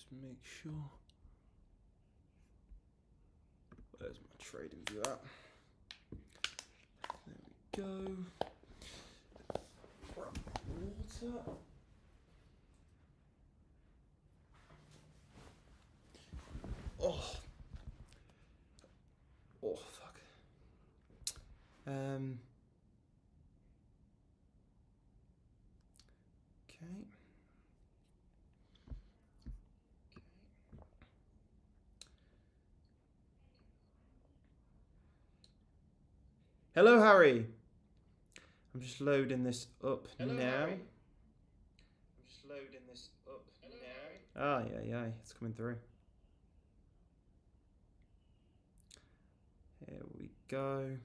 just make sure. Where's my trading view at? There we go. Water. Oh, fuck. Okay. Hello, Harry. I'm just loading this up now. Harry. I'm just loading this up now. Ah, yeah, it's coming through. Here we go.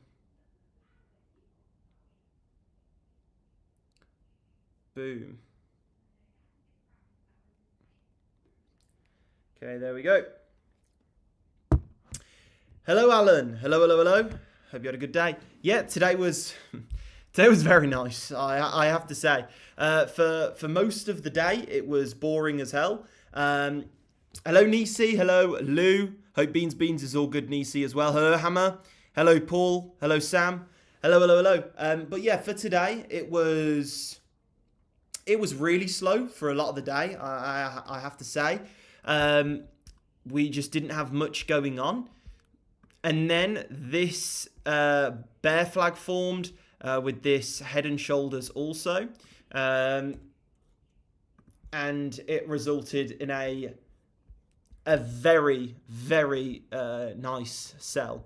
Boom. Okay, there we go. Hello, Alan. Hello. Hope you had a good day. Yeah, today was very nice. I have to say. For most of the day, it was boring as hell. Hello, Nisi. Hello, Lou. Hope Beans is all good, Nisi, as well. Hello, Hammer. Hello, Paul. Hello, Sam. Hello. But yeah, for today, it was really slow for a lot of the day. I have to say. We just didn't have much going on. And then this bear flag formed with this head and shoulders also. And it resulted in a very, very nice sell.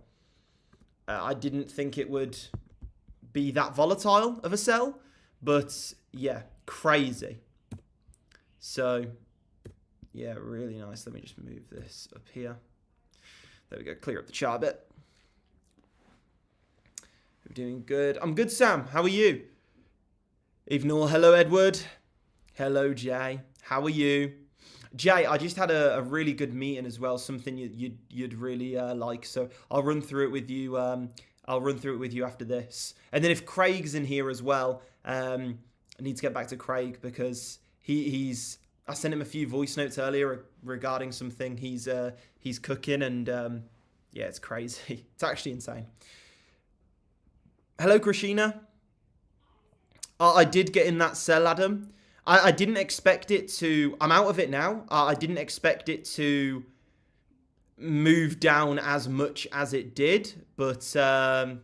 I didn't think it would be that volatile of a sell, but yeah, crazy. So yeah, really nice. Let me just move this up here. There we go, clear up the chart a bit. We're doing good. I'm good, Sam. How are you? Evening. Hello, Edward. Hello, Jay. How are you? Jay, I just had a really good meeting as well. Something you'd really like. So I'll run through it with you. I'll run through it with you after this. And then if Craig's in here as well, I need to get back to Craig because he's. I sent him a few voice notes earlier regarding something he's cooking, and yeah, it's crazy. It's actually insane. Hello, Krishina. I did get in that sell, Adam. I didn't expect it to... I'm out of it now. I didn't expect it to move down as much as it did. But yeah,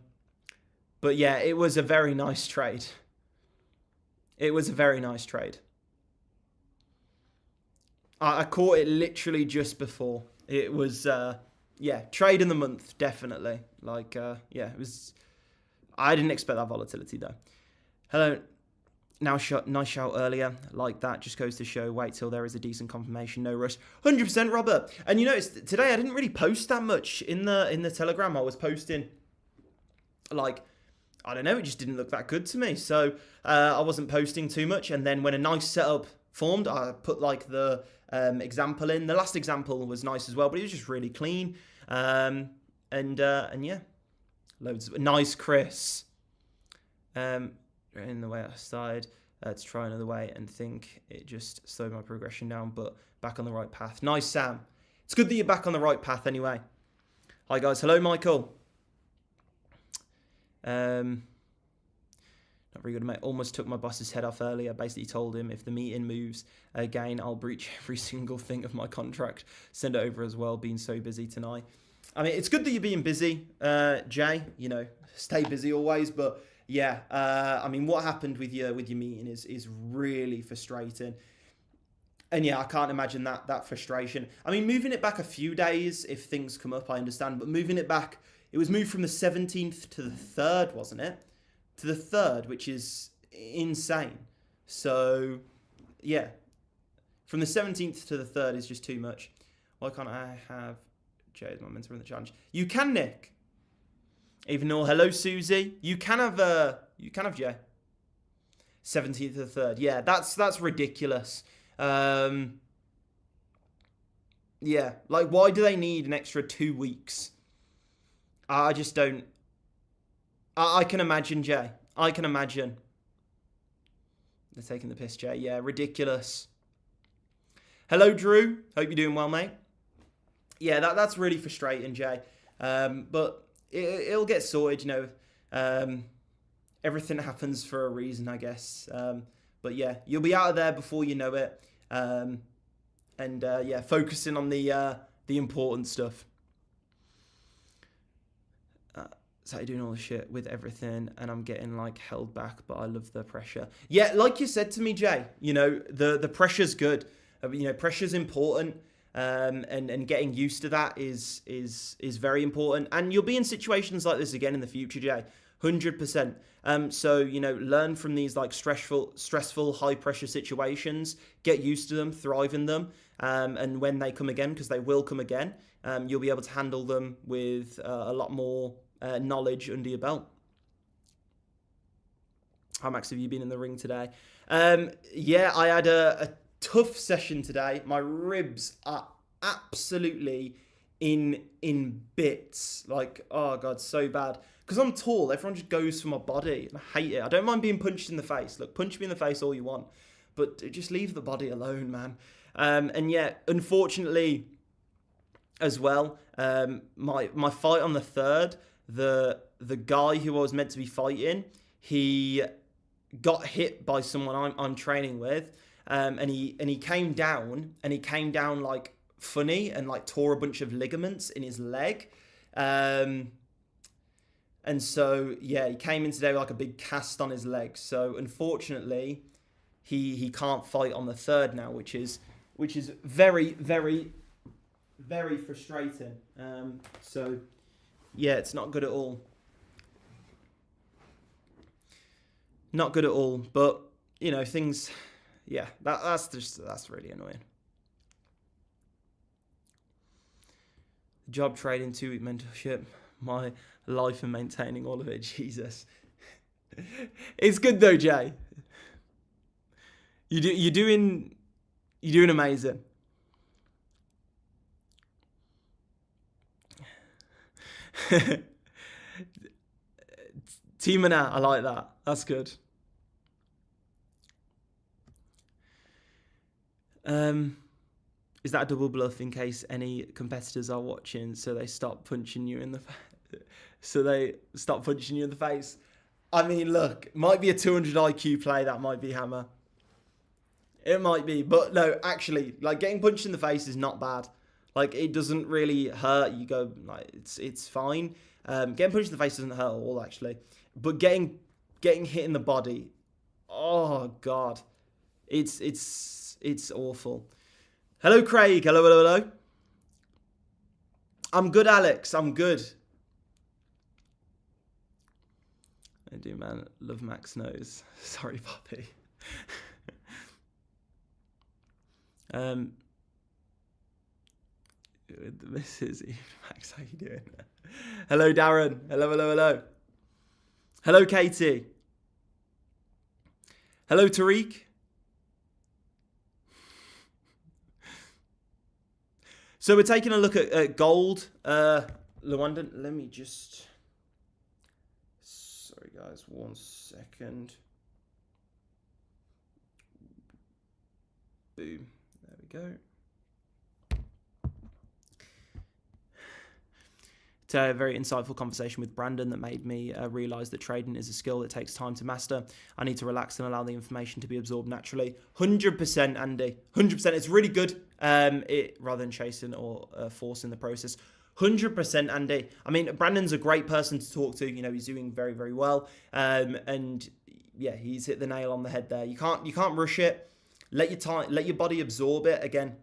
it was a very nice trade. It was a very nice trade. I caught it literally just before. It was, yeah, trade in the month, definitely. Like, yeah, it was... I didn't expect that volatility, though. Hello. Nice shout earlier. Like that just goes to show, wait till there is a decent confirmation, no rush. 100%, Robert. And you notice, today I didn't really post that much in the Telegram. I was posting, like, I don't know, it just didn't look that good to me. So I wasn't posting too much. And then when a nice setup formed, I put, like, the example in. The last example was nice as well, but it was just really clean. And yeah, loads of... Nice, Chris. In the way I started to try another way and think it just slowed my progression down, but back on the right path. Nice, Sam. It's good that you're back on the right path anyway. Hi, guys. Hello, Michael. Not very good, mate. Almost took my boss's head off earlier. Basically told him if the meeting moves again, I'll breach every single thing of my contract. Send it over as well, being so busy tonight. I mean, it's good that you're being busy, Jay. You know, stay busy always, but... Yeah, I mean, what happened with your meeting is really frustrating. And yeah, I can't imagine that frustration. I mean, moving it back a few days, if things come up, I understand. But moving it back, it was moved from the 17th to the 3rd, wasn't it? To the 3rd, which is insane. So, yeah. From the 17th to the 3rd is just too much. Why can't I have Jay's momentum in the challenge? You can, Nick. Even though, hello, Susie. You can have Jay. 17th to the 3rd. Yeah, that's ridiculous. Yeah, like, why do they need an extra 2 weeks? I just don't... I can imagine, Jay. I can imagine. They're taking the piss, Jay. Yeah, ridiculous. Hello, Drew. Hope you're doing well, mate. Yeah, that's really frustrating, Jay. But it'll get sorted, you know. Everything happens for a reason, I guess. But yeah, you'll be out of there before you know it. And yeah, focusing on the important stuff. So you're doing all the shit with everything, and I'm getting like held back, but I love the pressure. Yeah, like you said to me, Jay. You know, the pressure's good. You know, pressure's important. And getting used to that is very important. And you'll be in situations like this again in the future, Jay. 100%. So you know, learn from these like stressful, high pressure situations. Get used to them, thrive in them, and when they come again, because they will come again, you'll be able to handle them with a lot more knowledge under your belt. How Max have you been in the ring today? Yeah, I had a tough session today. My ribs are absolutely in bits. Like, oh god, so bad. Because I'm tall, everyone just goes for my body. And I hate it. I don't mind being punched in the face. Look, punch me in the face all you want, but just leave the body alone, man. And yeah, unfortunately, as well, my fight on the 3rd, the guy who I was meant to be fighting, he got hit by someone I'm training with. And he came down like funny and like tore a bunch of ligaments in his leg. And so yeah, he came in today with like a big cast on his leg. So unfortunately, he can't fight on the 3rd now, which is very frustrating. So yeah, it's not good at all. Not good at all. But you know, things. Yeah, that's really annoying. Job trading, 2-week mentorship, my life and maintaining all of it. Jesus, it's good though, Jay. You're doing amazing. Team and I like that. That's good. Is that a double bluff in case any competitors are watching, so they stop punching you in the face? I mean, look, might be a 200 IQ play. That might be Hammer. It might be, but no, actually, like getting punched in the face is not bad. Like it doesn't really hurt. You go like it's fine. Getting punched in the face doesn't hurt at all, actually. But getting hit in the body, oh god, it's awful. Hello, Craig. Hello. I'm good, Alex. I'm good. I do, man. Love Max knows. Sorry, Poppy. This is Max. How you doing? Hello, Darren. Hello. Hello, Katie. Hello, Tariq. So we're taking a look at gold. London. Let me just. Sorry, guys. 1 second. Boom. There we go. A very insightful conversation with Brandon that made me realise that trading is a skill that takes time to master. I need to relax and allow the information to be absorbed naturally. 100%, Andy. 100%. It's really good rather than chasing or forcing the process. 100%, Andy. I mean, Brandon's a great person to talk to. You know, he's doing very, very well. And yeah, he's hit the nail on the head there. You can't rush it. Let your body absorb it. Again,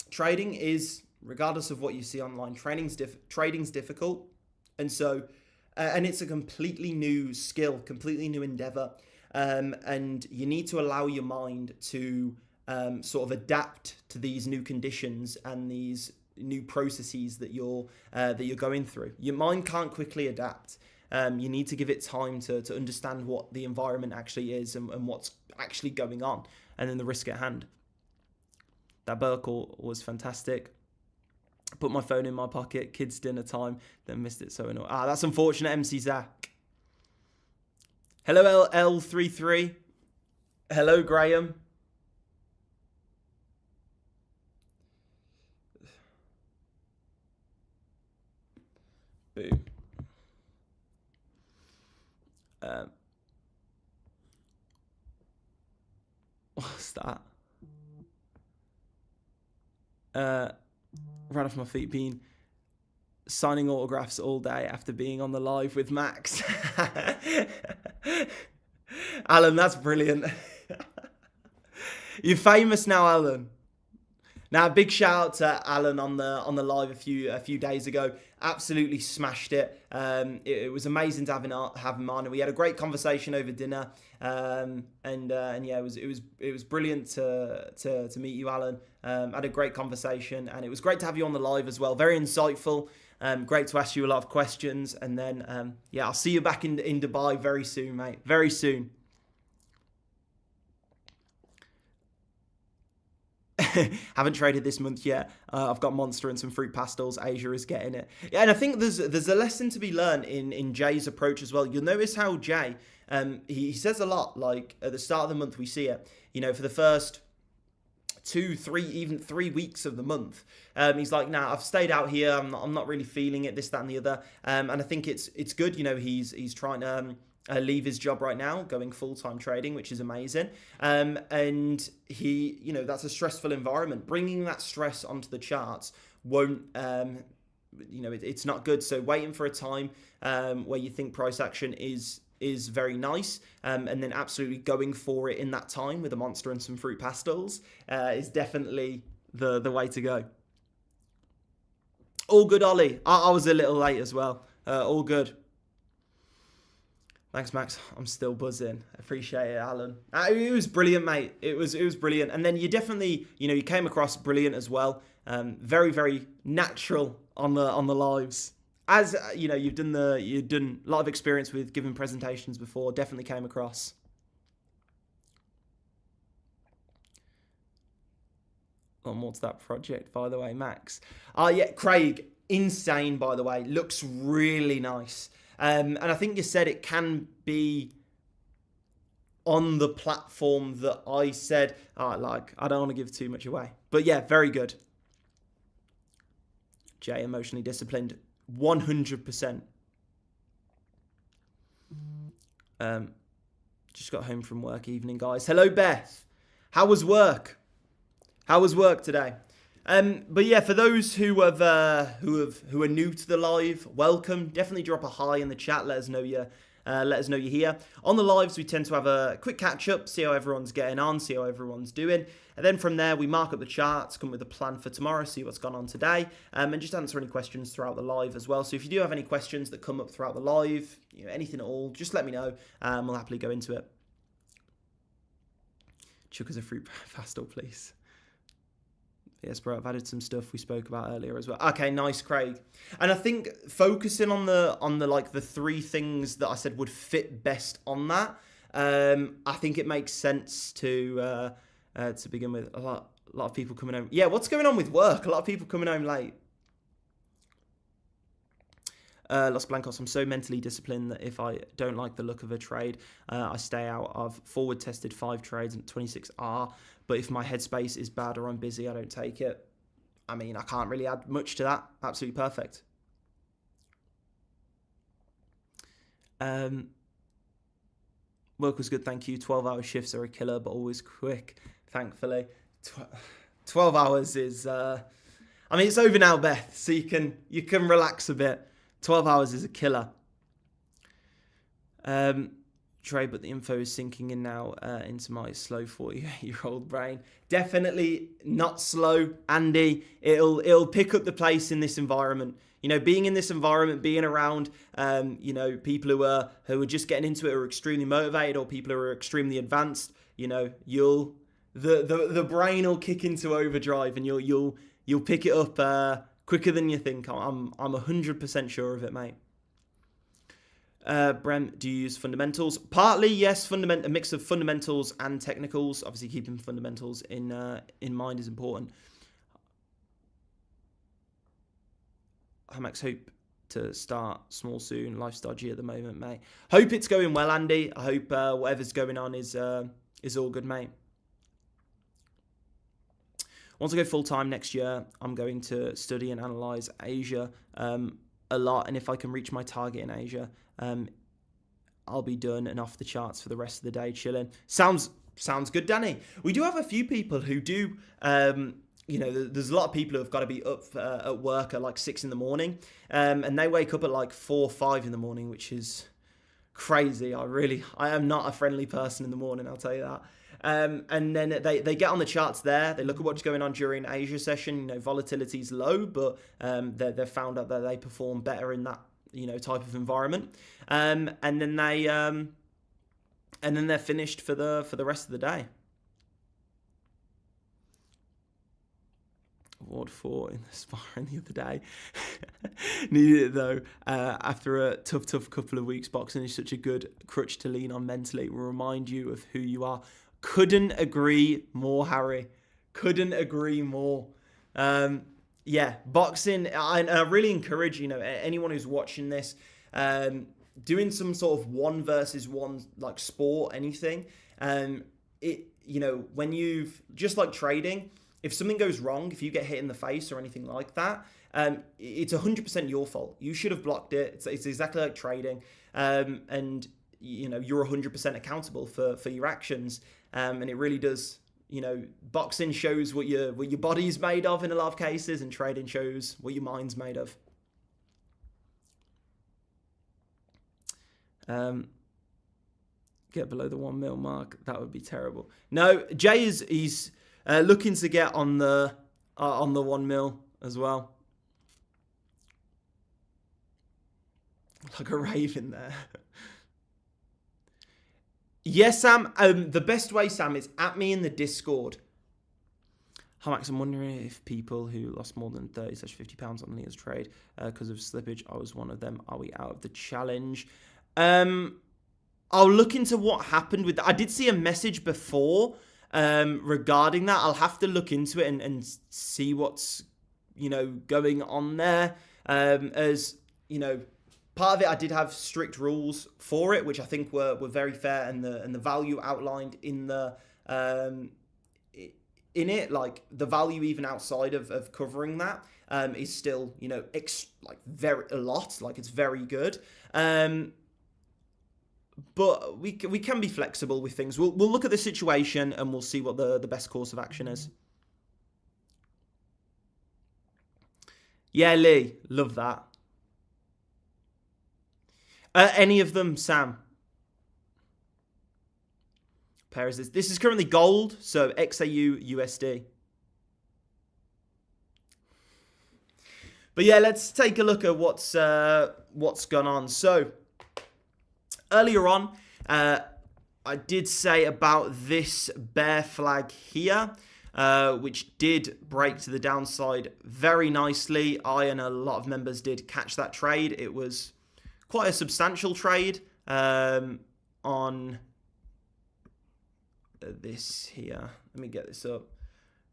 trading is, regardless of what you see online, trading's difficult. And so, and it's a completely new skill, completely new endeavor. And you need to allow your mind to sort of adapt to these new conditions and these new processes that you're going through. Your mind can't quickly adapt. You need to give it time to understand what the environment actually is and what's actually going on, and then the risk at hand. That Burkle was fantastic. Put my phone in my pocket, kids' dinner time, then missed it, so annoying. That's unfortunate, MC Zach. Hello, L33. Hello, Graham. What's that? Ran off my feet, being signing autographs all day after being on the live with Max. Alan, that's brilliant. You're famous now, Alan. Now, big shout out to Alan on the live a few days ago. Absolutely smashed it. It was amazing to have him on, and we had a great conversation over dinner. And yeah, it was brilliant to meet you, Alan. Had a great conversation, and it was great to have you on the live as well. Very insightful. Great to ask you a lot of questions, and then yeah, I'll see you back in Dubai very soon, mate. Very soon. Haven't traded this month yet. I've got Monster and some fruit pastels. Asia is getting it. Yeah, and I think there's a lesson to be learned in Jay's approach as well. You'll notice how Jay, he says a lot. Like at the start of the month, we see it. You know, for the first 2, 3, even 3 weeks of the month, he's like, nah, I've stayed out here. I'm not really feeling it. This, that, and the other. And I think it's good. You know, he's trying to leave his job right now, going full-time trading, which is amazing. And he, you know, that's a stressful environment. Bringing that stress onto the charts won't, you know, it's not good. So waiting for a time where you think price action is very nice, and then absolutely going for it in that time with a Monster and some fruit pastels is definitely the way to go. All good, Ollie. I was a little late as well. All good. Thanks, Max. I'm still buzzing. Appreciate it, Alan. It was brilliant, mate. It was brilliant. And then you definitely, you know, you came across brilliant as well. Very, very natural on the lives. As you know, you've done a lot of experience with giving presentations before. Definitely came across. A lot more to that project, by the way, Max. Yeah, Craig, insane, by the way. Looks really nice. And I think you said it can be on the platform that I said. Like, I don't want to give too much away. But yeah, very good. Jay, emotionally disciplined. 100%. Just got home from work evening, guys. Hello, Beth. How was work? How was work today? But yeah, for those who are new to the live, welcome. Definitely drop a hi in the chat. Let us know you're here. On the lives, we tend to have a quick catch up, see how everyone's getting on, see how everyone's doing, and then from there we mark up the charts, come with a plan for tomorrow, see what's gone on today, and just answer any questions throughout the live as well. So if you do have any questions that come up throughout the live, you know, anything at all, just let me know. We'll happily go into it. Chuck us a fruit pastel, please. Yes, bro, I've added some stuff we spoke about earlier as well. Okay, nice, Craig. And I think focusing on the like the 3 things that I said would fit best on that, I think it makes sense to begin with. A lot of people coming home. Yeah, what's going on with work? A lot of people coming home late. Los Blancos, I'm so mentally disciplined that if I don't like the look of a trade, I stay out. I've forward tested 5 trades at 26R, but if my headspace is bad or I'm busy, I don't take it. I mean, I can't really add much to that. Absolutely perfect. Work was good, thank you. 12-hour shifts are a killer, but always quick, thankfully. 12 hours is, I mean, it's over now, Beth, so you can relax a bit. 12 hours is a killer. Trade, but the info is sinking in now into my slow 48-year-old brain. Definitely not slow, Andy. It'll pick up the pace in this environment. You know, being in this environment, being around, you know, people who are just getting into it, or extremely motivated, or people who are extremely advanced. You know, the brain will kick into overdrive, and you'll pick it up quicker than you think. I'm 100% sure of it, mate. Brem, do you use fundamentals? Partly, yes. A mix of fundamentals and technicals. Obviously, keeping fundamentals in mind is important. Max, hope to start small soon. Life's dodgy at the moment, mate. Hope it's going well, Andy. I hope whatever's going on is all good, mate. Once I go full-time next year, I'm going to study and analyse Asia a lot. And if I can reach my target in Asia, I'll be done and off the charts for the rest of the day, chilling. Sounds good, Danny. We do have a few people who do. There's a lot of people who have got to be up at work at like 6 in the morning, and they wake up at like 4, 5 in the morning, which is crazy. I am not a friendly person in the morning, I'll tell you that. And then they get on the charts there. They look at what's going on during Asia session. Volatility's low, but they've found out that they perform better in that type of environment. And then they're finished for the rest of the day. Award 4 in the sparring the other day. Needed it though. After a tough couple of weeks, boxing is such a good crutch to lean on mentally. It will remind you of who you are. Couldn't agree more, Harry. Couldn't agree more. Boxing. I really encourage anyone who's watching this, doing some sort of 1-versus-1 like sport, anything. When you've just like trading. If something goes wrong, if you get hit in the face or anything like that, it's 100% your fault. You should have blocked it. It's exactly like trading. And you're 100% accountable for your actions. And it really does, boxing shows what your body's made of in a lot of cases, and trading shows what your mind's made of. Get below the 1 mil mark. That would be terrible. No, Jay he's looking to get on the 1 mil as well. Like a raven there. Yes, Sam. The best way, Sam, is at me in the Discord. Hi, Max. I'm wondering if people who lost more than 30-50 pounds on Leah's trade because of slippage, I was one of them. Are we out of the challenge? I'll look into what happened with that. I did see a message before regarding that. I'll have to look into it and see what's going on there. As part of it, I did have strict rules for it, which I think were very fair, and the value outlined in the in it, like the value even outside of covering that is still very a lot, like it's very good. But we can be flexible with things. We'll look at the situation and we'll see what the best course of action is. Yeah, Lee, love that. Any of them, Sam? Pair is this. This is currently gold, so XAU USD. But yeah, let's take a look at what's gone on. So earlier on, I did say about this bear flag here, which did break to the downside very nicely. I and a lot of members did catch that trade. It was quite a substantial trade on this here. Let me get this up.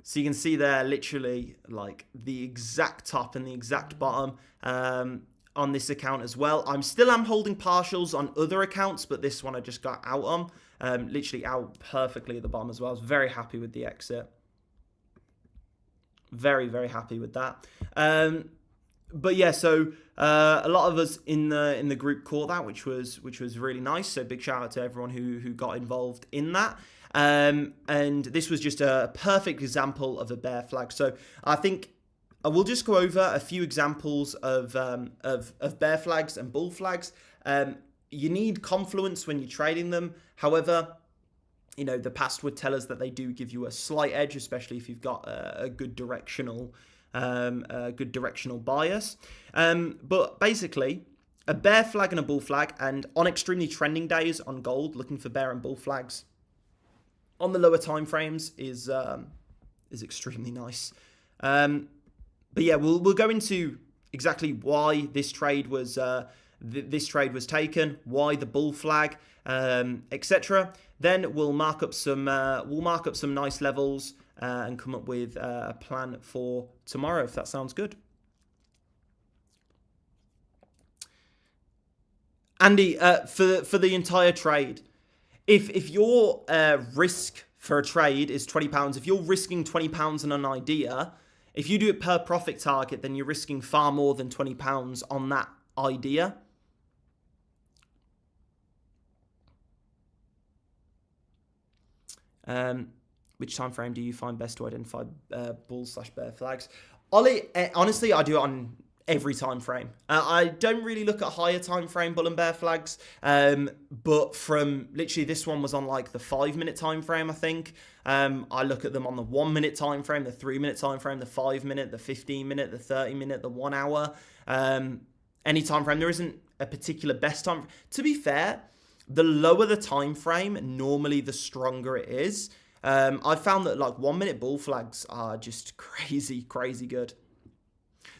So you can see there literally like the exact top and the exact bottom on this account as well. I'm holding partials on other accounts, but this one I just got out on. Literally out perfectly at the bottom as well. I was very happy with the exit. Very, very happy with that. But yeah, so a lot of us in the group caught that, which was really nice. So big shout out to everyone who got involved in that. And this was just a perfect example of a bear flag. So I think I will just go over a few examples of bear flags and bull flags. You need confluence when you're trading them. However, the past would tell us that they do give you a slight edge, especially if you've got a good directional bias. But basically, a bear flag and a bull flag, and on extremely trending days on gold, looking for bear and bull flags on the lower time frames is extremely nice. But yeah, we'll go into exactly why this trade was taken, why the bull flag, etc. Then we'll mark up some nice levels and come up with a plan for tomorrow, if that sounds good. Andy, for the entire trade, if your risk for a trade is £20, if you're risking £20 on an idea, if you do it per profit target, then you're risking far more than £20 on that idea. Which time frame do you find best to identify bull/bear flags? Ollie, honestly, I do it on every time frame. I don't really look at higher time frame bull and bear flags, but from literally this one was on like the 5-minute time frame, I think. I look at them on the 1-minute time frame, the 3-minute time frame, the 5-minute, the 15-minute, the 30-minute, the 1 hour. Any time frame. There isn't a particular best time. To be fair, the lower the time frame, normally the stronger it is. I've found that like 1-minute bull flags are just crazy good.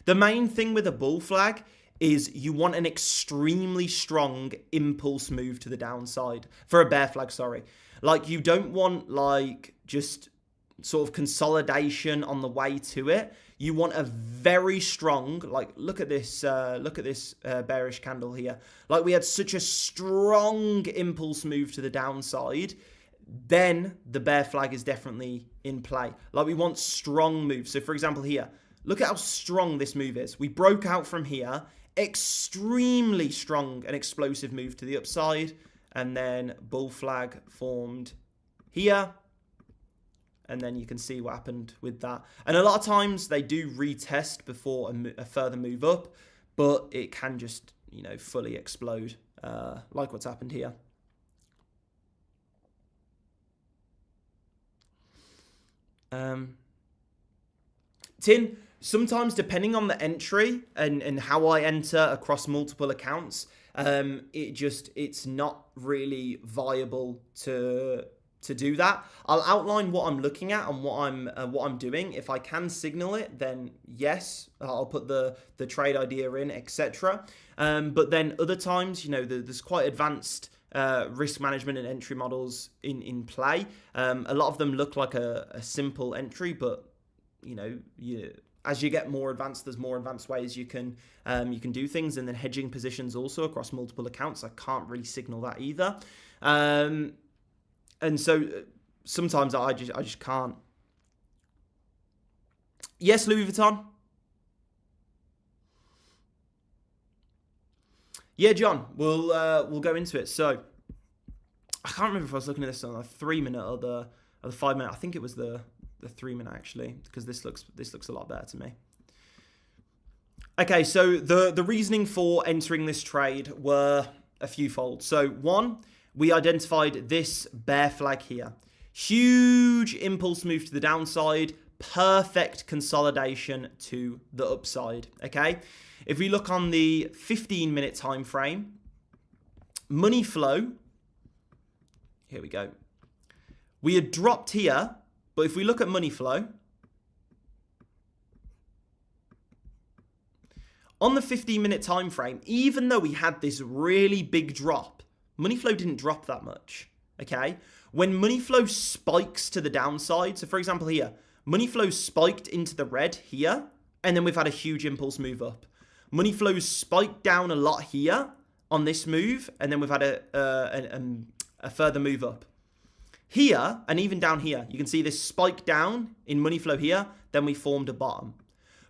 The main thing with a bull flag is you want an extremely strong impulse move to the downside. For a bear flag, sorry. Like you don't want like just sort of consolidation on the way to it. You want a very strong, like look at this bearish candle here. Like we had such a strong impulse move to the downside, then the bear flag is definitely in play. Like we want strong moves. So for example here, look at how strong this move is. We broke out from here, extremely strong and explosive move to the upside, and then bull flag formed here. And then you can see what happened with that. And a lot of times they do retest before a further move up, but it can just, you know, fully explode like what's happened here. Tin, sometimes depending on the entry and how I enter across multiple accounts, it's not really viable to do that. I'll outline what I'm looking at and what I'm doing. If I can signal it, then yes, I'll put the trade idea in, etc. But then other times, you know, there's quite advanced risk management and entry models in play. A lot of them look like a simple entry, but you know, as you get more advanced, there's more advanced ways you can do things, and then hedging positions also across multiple accounts. I can't really signal that either. And so sometimes I just can't. Yes, Louis Vuitton. Yeah, John, we'll go into it. So I can't remember if I was looking at this on a 3-minute or the 5-minute. I think it was the 3-minute actually, because this looks a lot better to me. Okay, so the reasoning for entering this trade were a few fold. So one, we identified this bear flag here. Huge impulse move to the downside, perfect consolidation to the upside, okay? If we look on the 15-minute time frame, money flow, here we go. We had dropped here, but if we look at money flow, on the 15-minute time frame, even though we had this really big drop, money flow didn't drop that much, okay? When money flow spikes to the downside, so for example here, money flow spiked into the red here, and then we've had a huge impulse move up. Money flow spiked down a lot here on this move, and then we've had a further move up. Here, and even down here, you can see this spike down in money flow here, then we formed a bottom.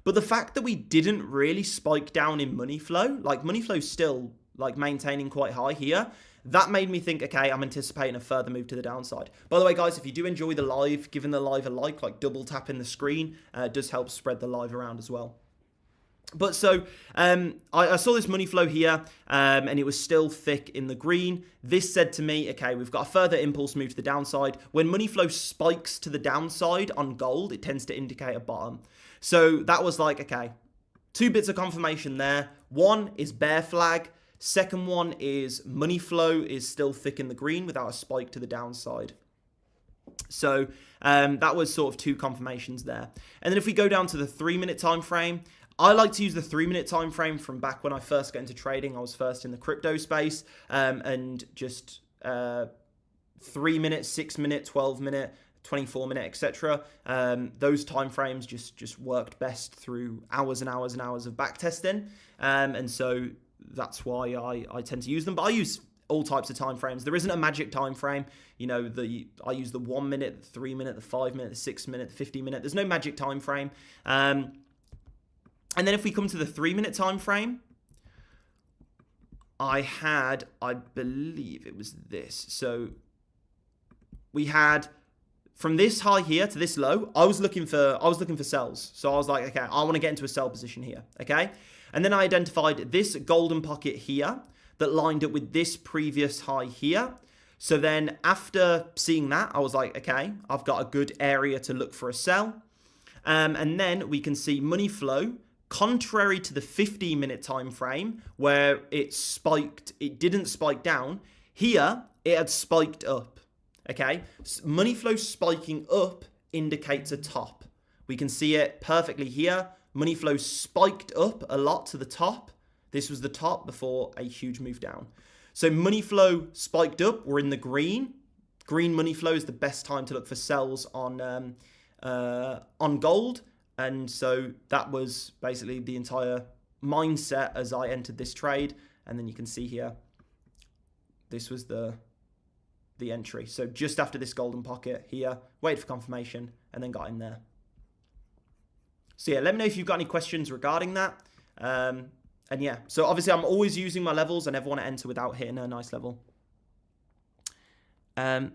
But the fact that we didn't really spike down in money flow, like money flow's still like maintaining quite high here, that made me think, okay, I'm anticipating a further move to the downside. By the way, guys, if you do enjoy the live, giving the live a like double tapping the screen, does help spread the live around as well. But so I saw this money flow here, and it was still thick in the green. This said to me, okay, we've got a further impulse move to the downside. When money flow spikes to the downside on gold, it tends to indicate a bottom. So that was like, okay, 2 bits of confirmation there. One is bear flag. Second one is money flow is still thick in the green without a spike to the downside. So that was sort of 2 confirmations there. And then if we go down to the 3-minute time frame, I like to use the 3-minute time frame from back when I first got into trading. I was first in the crypto space, and just 3-minute, 6-minute, 12-minute, 24-minute, etc. Those time frames just worked best through hours and hours and hours of back testing, and so that's why I tend to use them. But I use all types of time frames. There isn't a magic time frame. You know, I use the 1 minute, the 3-minute, the 5-minute, the 6-minute, the 15-minute. There's no magic time frame. And then if we come to the 3-minute time frame, I believe it was this. So we had from this high here to this low, I was looking for sells. So I was like, okay, I want to get into a sell position here, okay? And then I identified this golden pocket here that lined up with this previous high here. So then after seeing that, I was like, okay, I've got a good area to look for a sell. And then we can see money flow, contrary to the 15-minute time frame where it spiked, it didn't spike down. Here, it had spiked up, okay? Money flow spiking up indicates a top. We can see it perfectly here. Money flow spiked up a lot to the top. This was the top before a huge move down. So money flow spiked up. We're in the green. Green money flow is the best time to look for sells on gold. And so that was basically the entire mindset as I entered this trade. And then you can see here, this was the entry. So just after this golden pocket here, waited for confirmation and then got in there. So yeah, let me know if you've got any questions regarding that. And yeah, so obviously I'm always using my levels. I never want to enter without hitting a nice level. Yeah,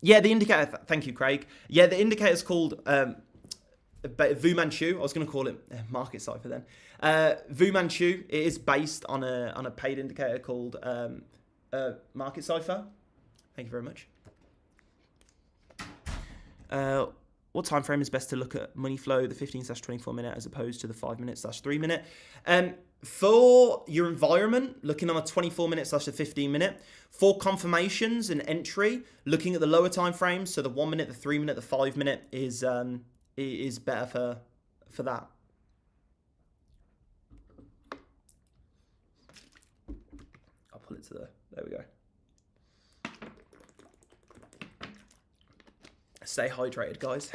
the indicator, thank you, Craig. Yeah, the indicator is called Vu Manchu. I was going to call it market cipher then. Vu Manchu, it is based on a paid indicator called market cipher. Thank you very much. What time frame is best to look at money flow, the 15/24 minute as opposed to the 5 minute/3 minute? For your environment, looking on a 24 minute/a 15 minute. For confirmations and entry, looking at the lower time frames, so the 1 minute, the 3 minute, the 5 minute is better for that. I'll pull it to there we go. Stay hydrated, guys.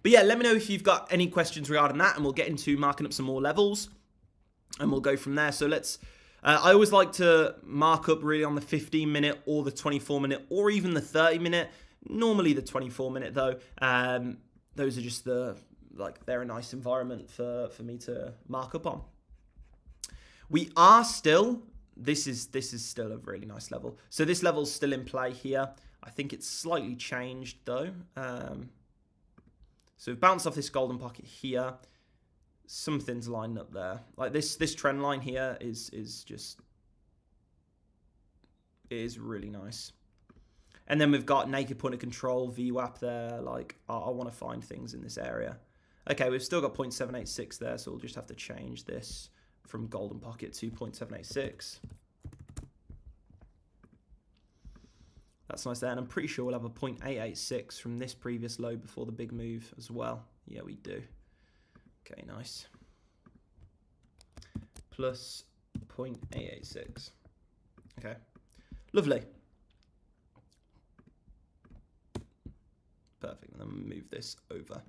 But yeah, let me know if you've got any questions regarding that, and we'll get into marking up some more levels, and we'll go from there. So let's, I always like to mark up really on the 15 minute or the 24 minute or even the 30 minute. Normally the 24 minute though. Those are just they're a nice environment for me to mark up on. We are still, this is still a really nice level. So this level's still in play here. I think it's slightly changed though. So we've bounced off this golden pocket here. Something's lined up there. Like this trend line here is really nice. And then we've got naked point of control, VWAP there. Like I want to find things in this area. Okay, we've still got 0.786 there, so we'll just have to change this from golden pocket to 0.786. That's nice there, and I'm pretty sure we'll have a 0.886 from this previous low before the big move as well. Yeah, we do. Okay, nice. Plus 0.886. Okay, lovely. Perfect, and then move this over.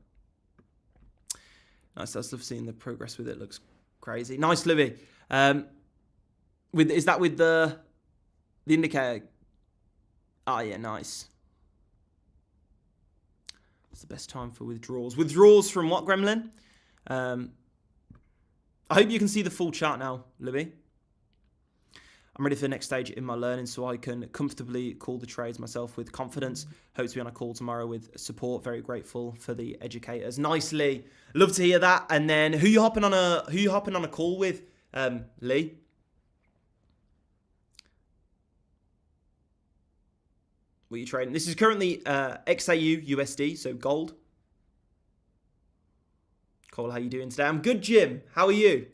Nice, I love seeing the progress with it. Looks crazy. Nice, Livy. Is that with the indicator? Oh, yeah, nice. It's the best time for withdrawals. Withdrawals from what, Gremlin? I hope you can see the full chart now, Libby. I'm ready for the next stage in my learning so I can comfortably call the trades myself with confidence. Hope to be on a call tomorrow with support. Very grateful for the educators. Nicely. Love to hear that. And then who you hopping on a call with, Lee? What are you trading? This is currently XAU USD, so gold. Cole, how you doing today? I'm good, Jim. How are you?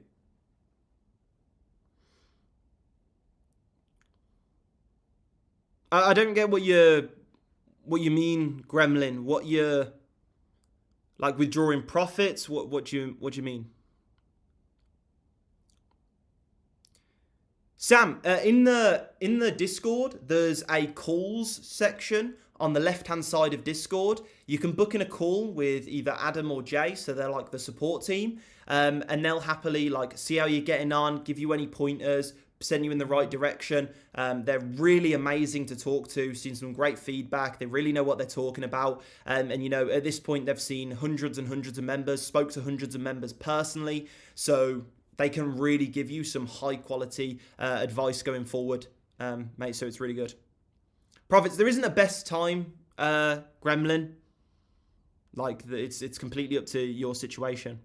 I don't get what you mean, Gremlin. What you're like withdrawing profits? What do you mean? Sam, in the Discord, there's a calls section on the left-hand side of Discord. You can book in a call with either Adam or Jay, so they're like the support team, and they'll happily like see how you're getting on, give you any pointers, send you in the right direction. They're really amazing to talk to, seen some great feedback. They really know what they're talking about. And you know, at this point, they've seen hundreds and hundreds of members, spoke to hundreds of members personally. So they can really give you some high quality advice going forward, mate. So it's really good. profits. There isn't a best time, Gremlin. Like, it's completely up to your situation.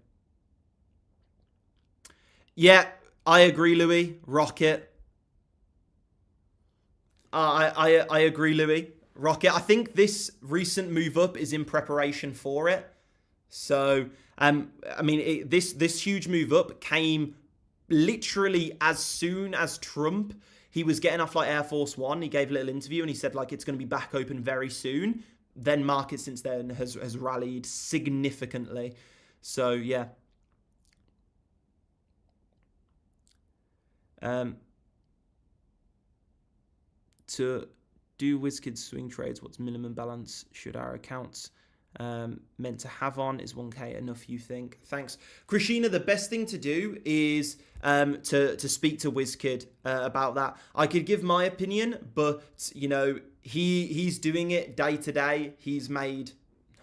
Yeah, I agree, Louis. Rocket. I agree, Louis. Rocket. I think this recent move up is in preparation for it. So, I mean, this huge move up came literally as soon as Trump, he was getting off like Air Force One. He gave a little interview and he said like it's going to be back open very soon. Then market since then has rallied significantly. So yeah. To do WizKids swing trades, what's minimum balance should our accounts meant to have on? Is 1K enough, you think? Thanks. Krishina, the best thing to do is to speak to WizKid about that. I could give my opinion, but, you know, he's doing it day to day. He's made,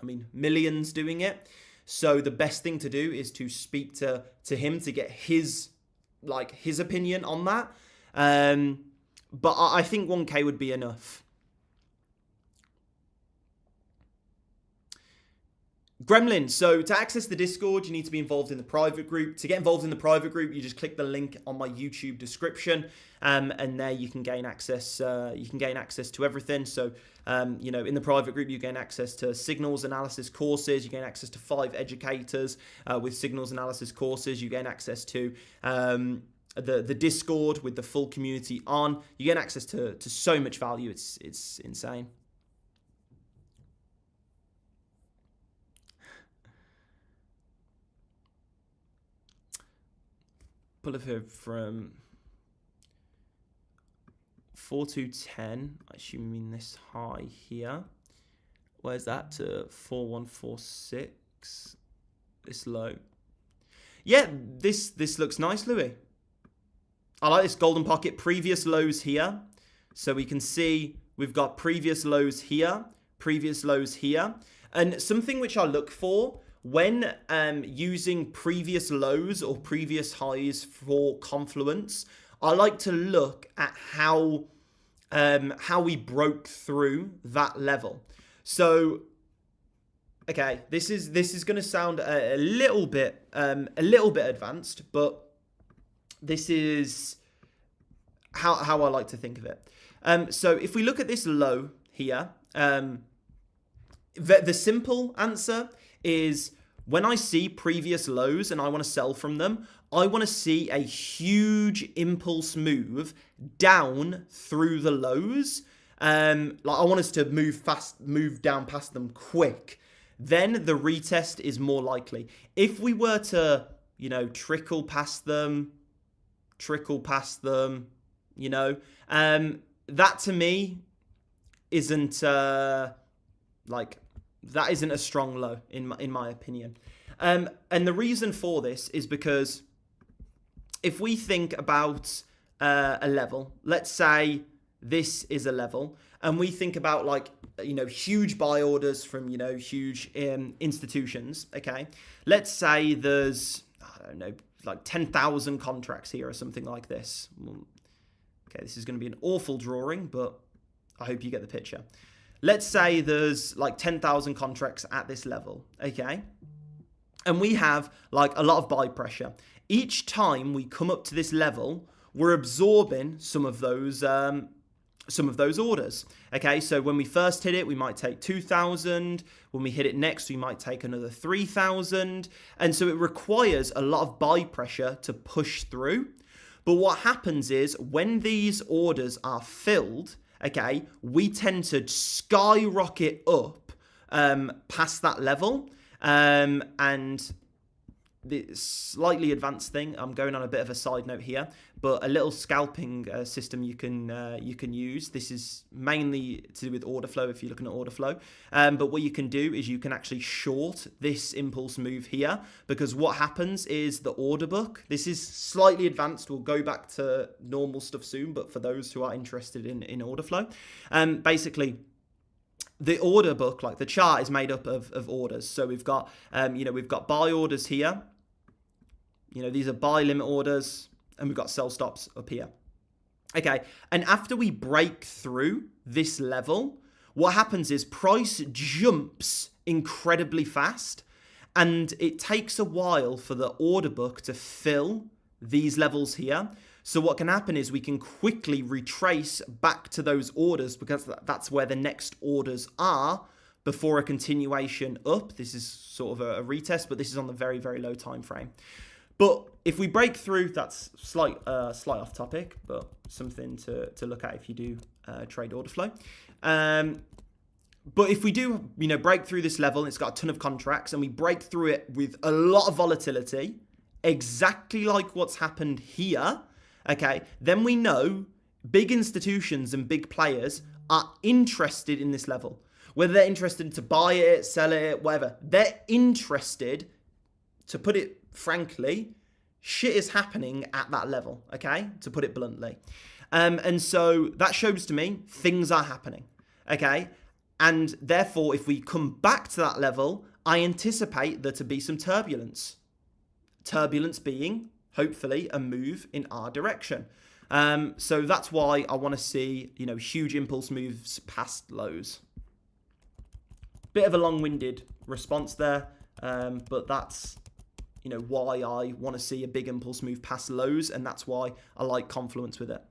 I mean, millions doing it. So the best thing to do is to speak to him to get his opinion on that. But I think 1K would be enough. Gremlin, so to access the Discord, you need to be involved in the private group. To get involved in the private group, you just click the link on my YouTube description, and there you can gain access. You can gain access to everything. So, you know, in the private group, you gain access to signals analysis courses. You gain access to 5 educators with signals analysis courses. You gain access to the Discord with the full community on. You gain access to so much value. It's insane. Pull of here from 4210. I assume you mean this high here. Where's that to 4146? This low. Yeah, this looks nice, Louis. I like this golden pocket. Previous lows here. So we can see we've got previous lows here, previous lows here. And something which I look for when using previous lows or previous highs for confluence, I like to look at how we broke through that level. So, okay, this is going to sound a little bit advanced, but this is how I like to think of it. So if we look at this low here, the simple answer is when I see previous lows and I want to sell from them, I want to see a huge impulse move down through the lows. Like I want us to move down past them quick. Then the retest is more likely. If we were to, you know, trickle past them, you know, that to me isn't that isn't a strong low in my opinion. And the reason for this is because if we think about a level, let's say this is a level, and we think about like, you know, huge buy orders from, you know, huge institutions, okay? Let's say there's, I don't know, like 10,000 contracts here or something like this. Okay, this is going to be an awful drawing, but I hope you get the picture. Let's say there's like 10,000 contracts at this level, okay? And we have like a lot of buy pressure. Each time we come up to this level, we're absorbing some of those orders, okay? So when we first hit it, we might take 2,000. When we hit it next, we might take another 3,000. And so it requires a lot of buy pressure to push through. But what happens is when these orders are filled, okay, we tend to skyrocket up past that level. And the slightly advanced thing, I'm going on a bit of a side note here, but a little scalping system you can use. This is mainly to do with order flow if you're looking at order flow. But what you can do is you can actually short this impulse move here, because what happens is the order book, this is slightly advanced, we'll go back to normal stuff soon, but for those who are interested in order flow, basically the order book, like the chart, is made up of orders. So we've got, we've got buy orders here. You know, these are buy limit orders, and we've got sell stops up here. Okay, and after we break through this level, what happens is price jumps incredibly fast, and it takes a while for the order book to fill these levels here. So what can happen is we can quickly retrace back to those orders because that's where the next orders are before a continuation up. This is sort of a retest, but this is on the very, very low time frame. But if we break through, that's slight off topic, but something to look at if you do trade order flow. But if we do, break through this level, and it's got a ton of contracts, and we break through it with a lot of volatility, exactly like what's happened here, okay, then we know big institutions and big players are interested in this level. Whether they're interested to buy it, sell it, whatever, they're interested, to put it frankly, shit is happening at that level, okay, to put it bluntly. And so that shows to me things are happening, okay? And therefore, if we come back to that level, I anticipate there to be some turbulence. Turbulence being, hopefully, a move in our direction. So that's why I want to see, huge impulse moves past lows. Bit of a long-winded response there, but that's, why I want to see a big impulse move past lows, and that's why I like confluence with it.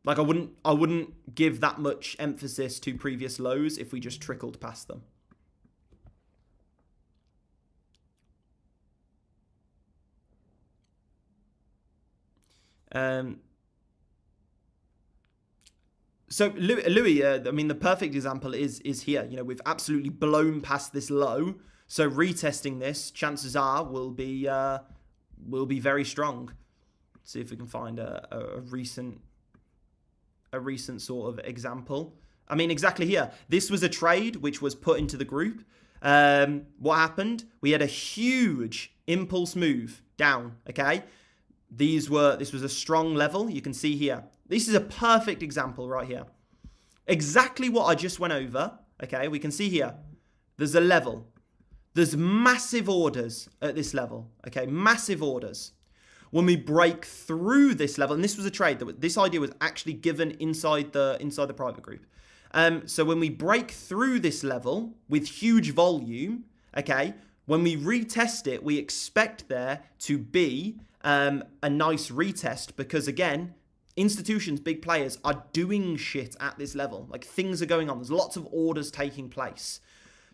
Like I wouldn't give that much emphasis to previous lows if we just trickled past them. So Louis, the perfect example is here. We've absolutely blown past this low. So retesting this, chances are, will be very strong. Let's see if we can find a recent sort of example. Exactly here. This was a trade which was put into the group. What happened? We had a huge impulse move down. Okay, this was a strong level. You can see here. This is a perfect example right here. Exactly what I just went over. Okay, we can see here. There's a level. There's massive orders at this level. Okay, massive orders. When we break through this level, and this was a trade this idea was actually given inside the private group. So when we break through this level with huge volume, okay, when we retest it, we expect there to be a nice retest because again, institutions, big players are doing shit at this level. Like things are going on. There's lots of orders taking place.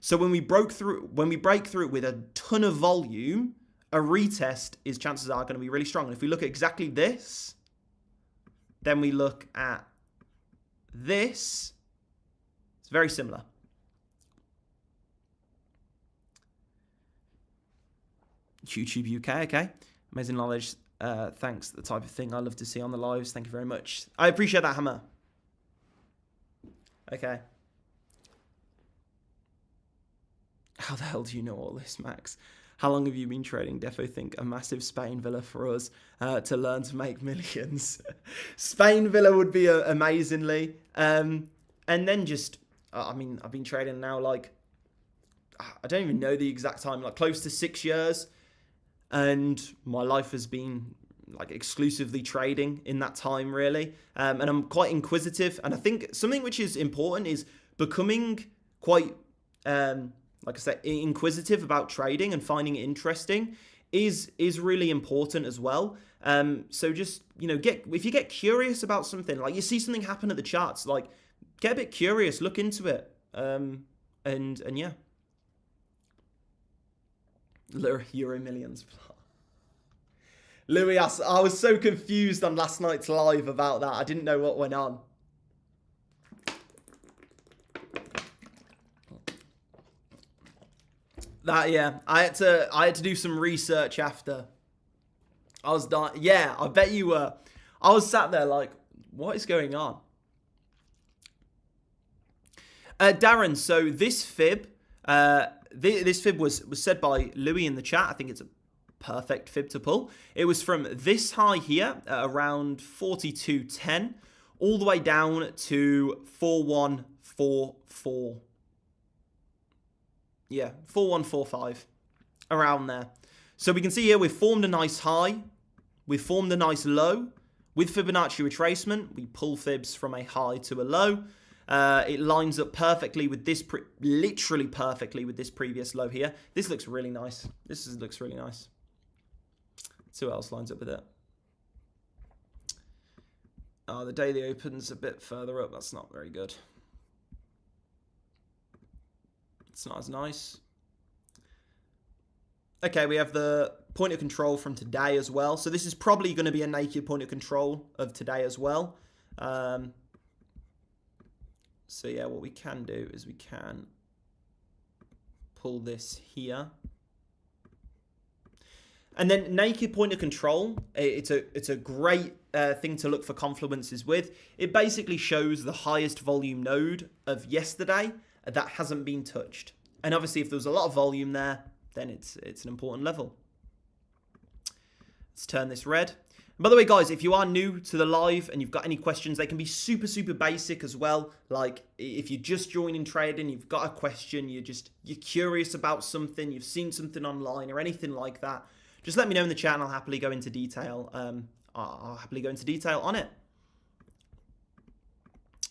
So when we break through it with a ton of volume, a retest is chances are going to be really strong. And if we look at exactly this, then we look at this, it's very similar. YouTube UK, okay. Amazing knowledge. Thanks. The type of thing I love to see on the lives. Thank you very much. I appreciate that, Hammer. Okay. How the hell do you know all this, Max? How long have you been trading? Defo think a massive Spain villa for us to learn to make millions. Spain villa would be amazingly. And then just, I've been trading now like, I don't even know the exact time, like close to 6 years. And my life has been like exclusively trading in that time, really. And I'm quite inquisitive. And I think something which is important is becoming quite... like I said, inquisitive about trading and finding it interesting is really important as well. So just, if you get curious about something, like you see something happen at the charts, like get a bit curious, look into it. And yeah. Euro millions. Louis, I was so confused on last night's live about that. I didn't know what went on. That, yeah, I had to do some research after. I was dying. Yeah, I bet you were. I was sat there like, what is going on? Darren, so this fib, this fib was said by Louis in the chat. I think it's a perfect fib to pull. It was from this high here, around 42.10, all the way down to 4144. Yeah, 4145, around there. So we can see here we've formed a nice high. We've formed a nice low. With Fibonacci retracement, we pull fibs from a high to a low. It lines up perfectly with this, literally perfectly with this previous low here. This looks really nice. Looks really nice. Let's see what else lines up with it. The daily open's a bit further up. That's not very good. It's not as nice. Okay, we have the point of control from today as well. So this is probably going to be a naked point of control of today as well. So yeah, what we can do is we can pull this here. And then naked point of control, it's a great thing to look for confluences with. It basically shows the highest volume node of yesterday that hasn't been touched. And obviously if there was a lot of volume there, then it's an important level. Let's turn this red. And by the way, guys, if you are new to the live and you've got any questions, they can be super, super basic as well. Like if you're just joining trading, you've got a question, you're curious about something, you've seen something online or anything like that, just let me know in the chat and I'll happily go into detail. I'll happily go into detail on it.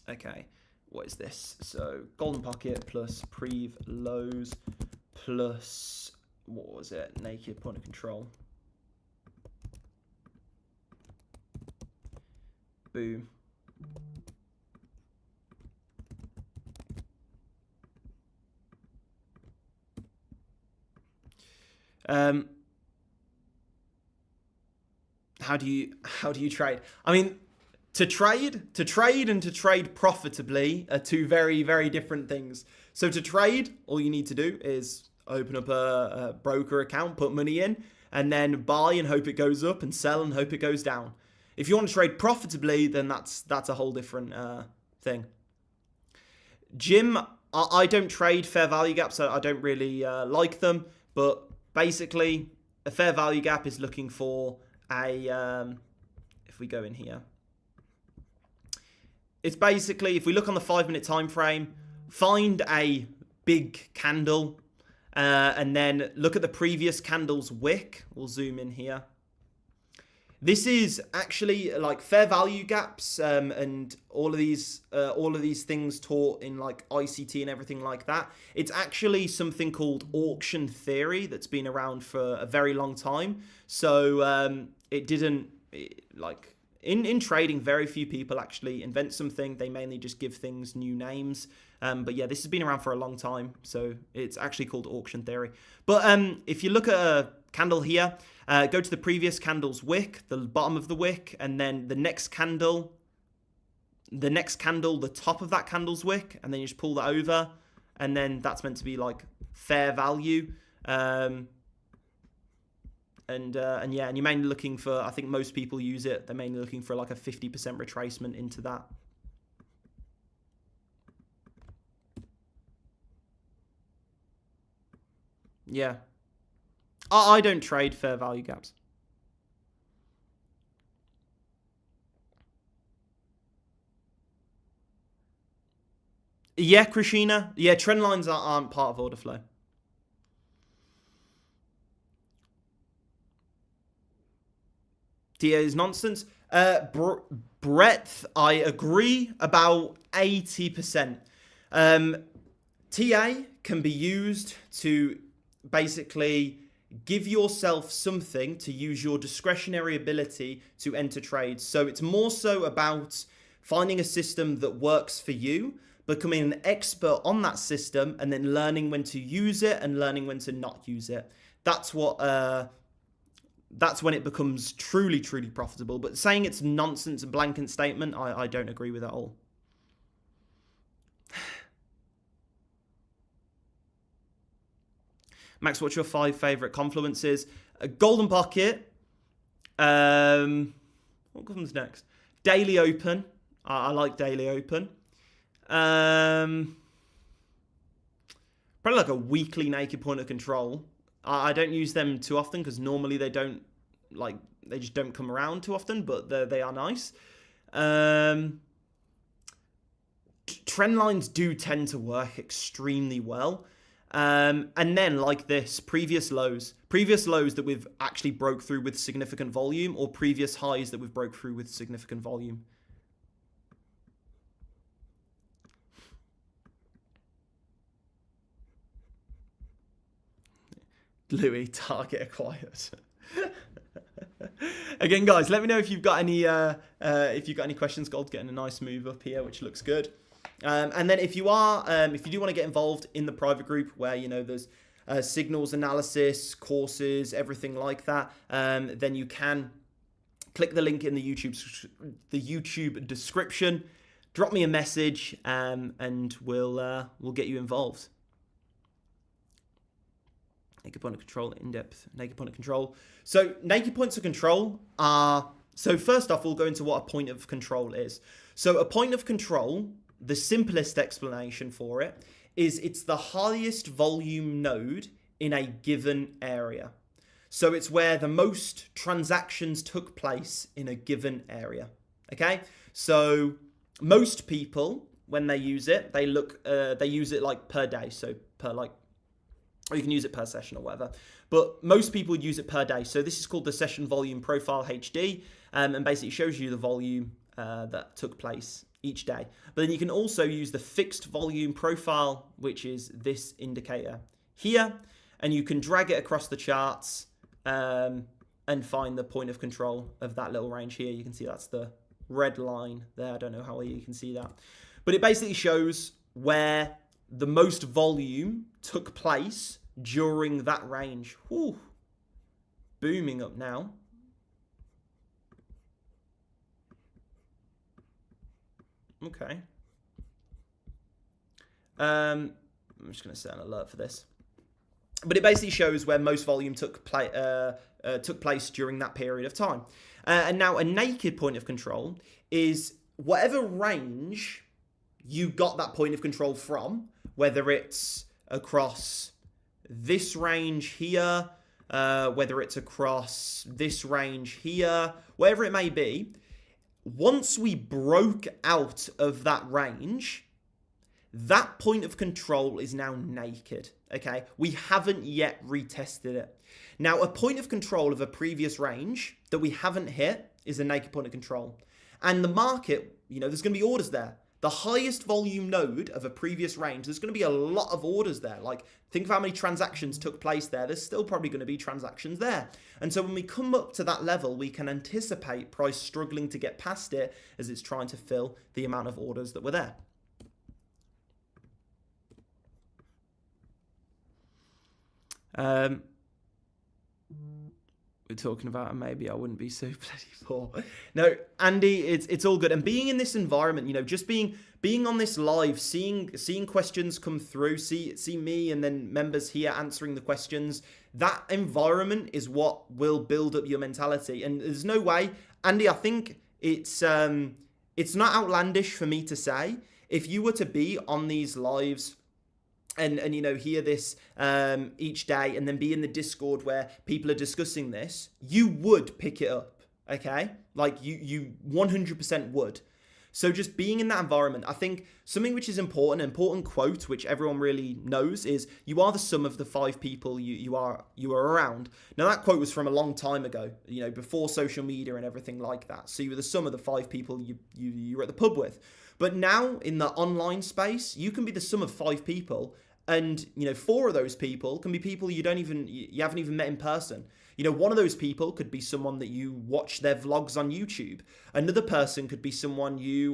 Okay, what is this? So golden pocket plus prev lows plus, what was it? Naked point of control. Boom. How do you trade? I mean, to trade and to trade profitably are two very, very different things. So to trade, all you need to do is open up a broker account, put money in, and then buy and hope it goes up, and sell and hope it goes down. If you want to trade profitably, then that's a whole different thing. Jim, I don't trade fair value gaps, so I don't really like them. But basically, a fair value gap is looking for a, if we go in here, it's basically, if we look on the 5-minute time frame, find a big candle, and then look at the previous candle's wick. We'll zoom in here. This is actually like fair value gaps, and all of these things taught in like ICT and everything like that. It's actually something called auction theory that's been around for a very long time. So in trading, very few people actually invent something. They mainly just give things new names. But yeah, this has been around for a long time. So it's actually called auction theory. But if you look at a candle here, go to the previous candle's wick, the bottom of the wick, and then the next candle, the top of that candle's wick, and then you just pull that over, and then that's meant to be like fair value. And you're mainly looking for, I think most people use it, they're mainly looking for like a 50% retracement into that. Yeah. I don't trade fair value gaps. Yeah, Krishina. Yeah, trend lines aren't part of order flow. TA is nonsense. Breadth, I agree, about 80%. TA can be used to basically give yourself something to use your discretionary ability to enter trades. So it's more so about finding a system that works for you, becoming an expert on that system, and then learning when to use it and learning when to not use it. That's when it becomes truly, truly profitable. But saying it's nonsense, a blanket statement, I don't agree with at all. Max, what's your 5 favorite confluences? Golden Pocket. What comes next? Daily Open. I like Daily Open. Probably like a weekly naked point of control. I don't use them too often because normally they just don't come around too often, but they are nice. Trend lines do tend to work extremely well. And then like this, previous lows that we've actually broke through with significant volume, or previous highs that we've broke through with significant volume. Louis, target acquired. Again, guys, let me know if you've got any questions. Gold's getting a nice move up here, which looks good. And then if you do want to get involved in the private group where there's signals analysis, courses, everything like that, then you can click the link in the YouTube description. Drop me a message, and we'll get you involved. Naked point of control, in-depth naked point of control. So naked points of control are, so first off, we'll go into what a point of control is. So a point of control, the simplest explanation for it, is it's the highest volume node in a given area. So it's where the most transactions took place in a given area. Okay? So most people, when they use it, they use it like per day, so per like, or you can use it per session or whatever. But most people use it per day. So this is called the Session Volume Profile HD, and basically shows you the volume that took place each day. But then you can also use the Fixed Volume Profile, which is this indicator here, and you can drag it across the charts and find the point of control of that little range here. You can see that's the red line there. I don't know how well you can see that. But it basically shows where the most volume took place during that range. Whew. Booming up now. Okay. I'm just going to set an alert for this. But it basically shows where most volume took place during that period of time. And now a naked point of control is whatever range you got that point of control from, whether it's across this range here, whether it's across this range here, wherever it may be. Once we broke out of that range, that point of control is now naked, okay? We haven't yet retested it. Now, a point of control of a previous range that we haven't hit is a naked point of control. And the market, there's going to be orders there. The highest volume node of a previous range, there's going to be a lot of orders there. Like, think of how many transactions took place there. There's still probably going to be transactions there. And so when we come up to that level, we can anticipate price struggling to get past it as it's trying to fill the amount of orders that were there. We're talking about, and maybe I wouldn't be so bloody poor. No, Andy, it's all good. And being in this environment, just being on this live, seeing questions come through, see me and then members here answering the questions, that environment is what will build up your mentality. And there's no way, Andy, I think it's not outlandish for me to say, if you were to be on these lives and hear this each day and then be in the Discord where people are discussing this, you would pick it up, okay? Like you 100% would. So just being in that environment, I think something which is important, an important quote, which everyone really knows, is you are the sum of the 5 people you are around. Now that quote was from a long time ago, before social media and everything like that. So you were the sum of the 5 people you were at the pub with. But now in the online space, you can be the sum of 5 people, and 4 of those people can be people you haven't even met in person. One of those people could be someone that you watch their vlogs on YouTube. Another person could be someone you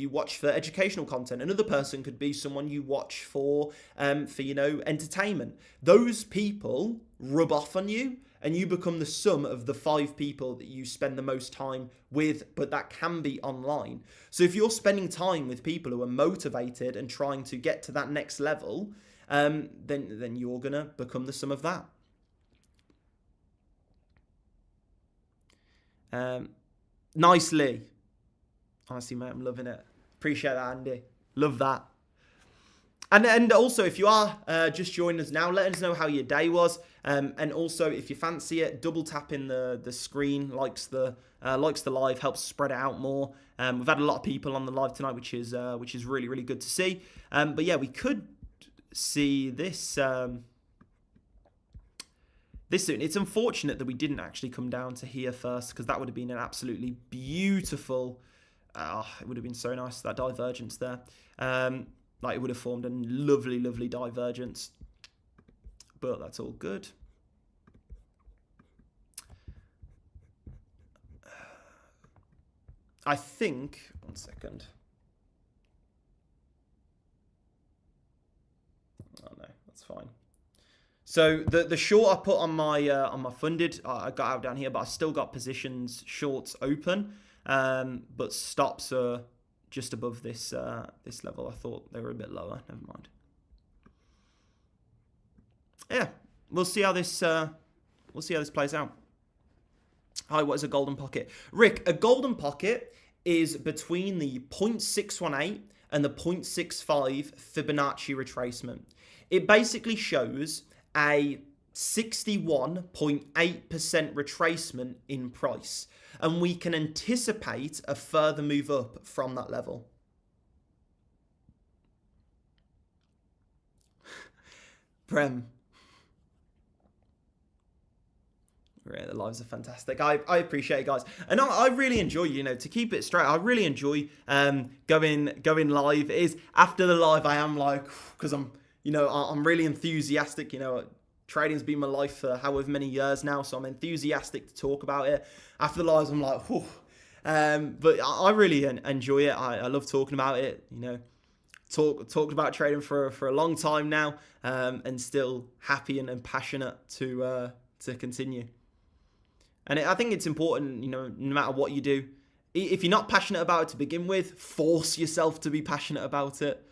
watch for educational content. Another person could be someone you watch for entertainment. Those people rub off on you, and you become the sum of the 5 people that you spend the most time with, but that can be online. So if you're spending time with people who are motivated and trying to get to that next level, then you're gonna become the sum of that. Nicely. Honestly, mate, I'm loving it. Appreciate that, Andy. Love that. And also, if you are just joining us now, let us know how your day was. And also, if you fancy it, double tapping the screen likes the live, helps spread it out more. We've had a lot of people on the live tonight, which is really, really good to see. But yeah, we could see this this soon. It's unfortunate that we didn't actually come down to here first, because that would have been an absolutely beautiful. It would have been so nice, that divergence there. Like, it would have formed a lovely, lovely divergence. But that's all good. I think, 1 second. Oh no, that's fine. So the short I put on my funded, I got out down here, but I still got positions shorts open, but stops are just above this this level. I thought they were a bit lower. Never mind. Yeah, we'll see how this plays out. Hi, what is a golden pocket? Rick, a golden pocket is between the 0.618 and the 0.65 Fibonacci retracement. It basically shows a 61.8% retracement in price, and we can anticipate a further move up from that level. Prem. Yeah, the lives are fantastic. I appreciate it, guys, and I really enjoy, you know, to keep it straight, I really enjoy going live. It is after the live I am like, because I'm really enthusiastic. You know, trading's been my life for however many years now, so I'm enthusiastic to talk about it. After the lives I'm like, whew. But I really enjoy it. I love talking about it. You know, talked about trading for a long time now, and still happy and passionate to continue. And I think it's important, you know, no matter what you do, if you're not passionate about it to begin with, force yourself to be passionate about it.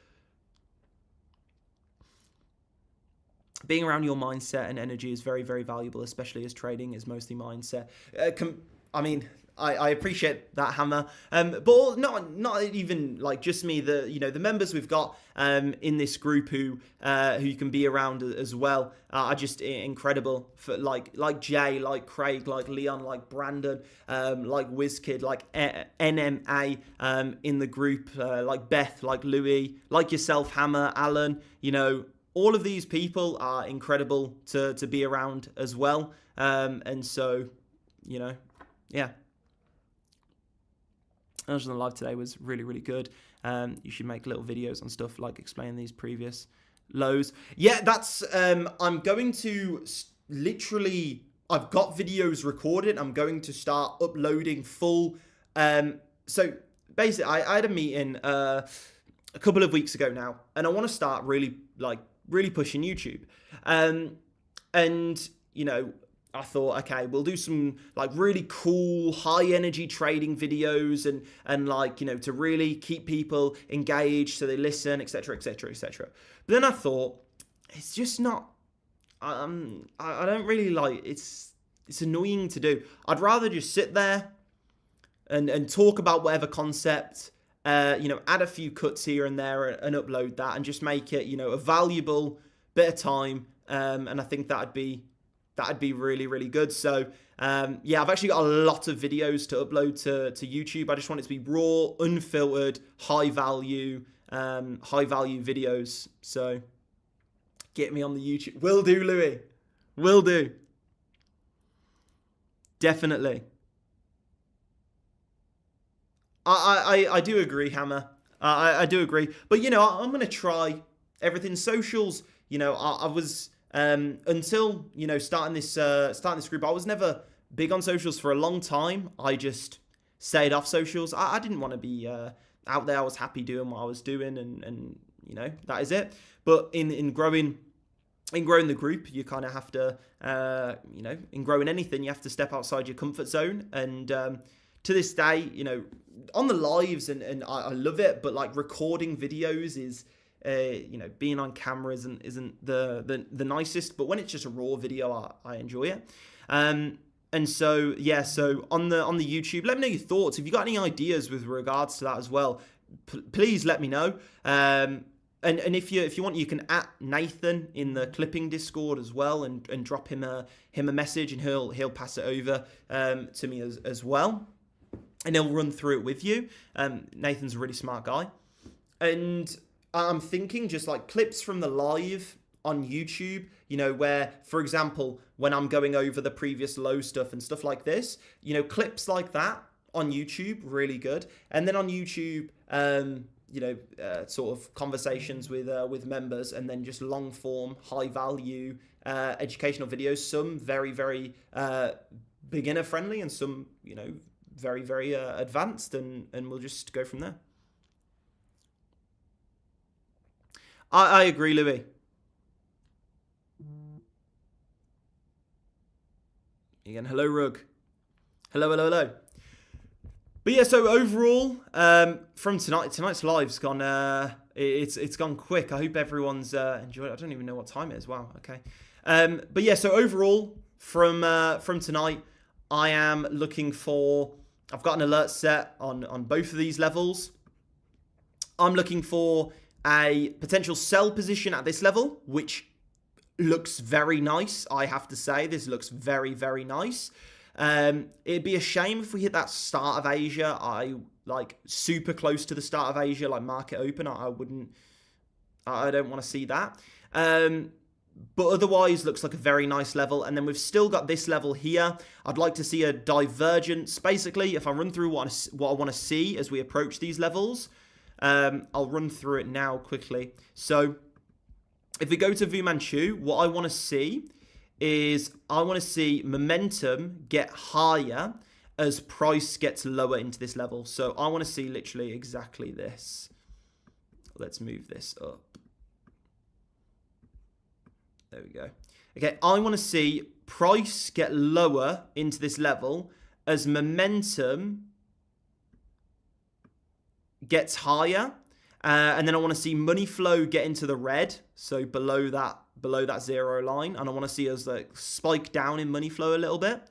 Being around your mindset and energy is very, very valuable, especially as trading is mostly mindset. I appreciate that, Hammer, but not even like just me. The members we've got in this group who you can be around as well are just incredible. For like Jay, like Craig, like Leon, like Brandon, like WizKid, like NMA in the group, like Beth, like Louis, like yourself, Hammer, Alan. You know, all of these people are incredible to be around as well. And so, you know, yeah. Energy on the live today was really, really good. You should make little videos on stuff like explaining these previous lows. Yeah, that's, I'm going to literally, I've got videos recorded. I'm going to start uploading full. So basically, I had a meeting a couple of weeks ago now, and I want to start really pushing YouTube. And, you know, I thought, okay, we'll do some like really cool high energy trading videos and like, you know, to really keep people engaged so they listen, etc., etc., etc. But then I thought, it's just not, I don't really like, it's annoying to do. I'd rather just sit there and talk about whatever concept, you know, add a few cuts here and there and upload that and just make it, you know, a valuable bit of time. And I think that'd be really, really good. So, yeah, I've actually got a lot of videos to upload to YouTube. I just want it to be raw, unfiltered, high value videos. So, get me on the YouTube. Will do, Louis. Will do. Definitely. I do agree, Hammer. I do agree. But, you know, I'm going to try everything. Socials, you know, I was... until, you know, starting this group, I was never big on socials for a long time. I just stayed off socials. I didn't want to be out there. I was happy doing what I was doing, and you know, that is it. But in growing the group, you kind of have to, you know, in growing anything, you have to step outside your comfort zone. And to this day, you know, on the lives, and I love it, but like recording videos is. You know, being on camera isn't the nicest, but when it's just a raw video, I enjoy it. And so yeah, so on the YouTube, let me know your thoughts. If you got any ideas with regards to that as well, please let me know. And if you want, you can @ Nathan in the clipping Discord as well, and drop him a message, and he'll pass it over to me as well, and he'll run through it with you. Nathan's a really smart guy. And I'm thinking just like clips from the live on YouTube, you know, where, for example, when I'm going over the previous low stuff and stuff like this, you know, clips like that on YouTube, really good. And then on YouTube, you know, sort of conversations with members, and then just long form, high value educational videos. Some very, very beginner friendly, and some, you know, very, very advanced, and we'll just go from there. I agree, Louis. Again, hello, Rug. Hello, hello, hello. But yeah, so overall, from tonight's live's gone. It's gone quick. I hope everyone's enjoyed it. I don't even know what time it is. Wow. Okay. But yeah, so overall, from tonight, I am looking for. I've got an alert set on both of these levels. I'm looking for a potential sell position at this level, which looks very nice. I have to say, this looks very, very nice. It'd be a shame if we hit that start of Asia. I like super close to the start of Asia, like market open. I don't want to see that. But otherwise, looks like a very nice level. And then we've still got this level here. I'd like to see a divergence. Basically, if I run through what I want to see as we approach these levels, I'll run through it now quickly. So if we go to Fu Manchu, what I want to see is I want to see momentum get higher as price gets lower into this level. So I want to see literally exactly this. Let's move this up. There we go. Okay, I want to see price get lower into this level as momentum gets higher. And then I want to see money flow get into the red, so below that zero line, and I want to see us like spike down in money flow a little bit,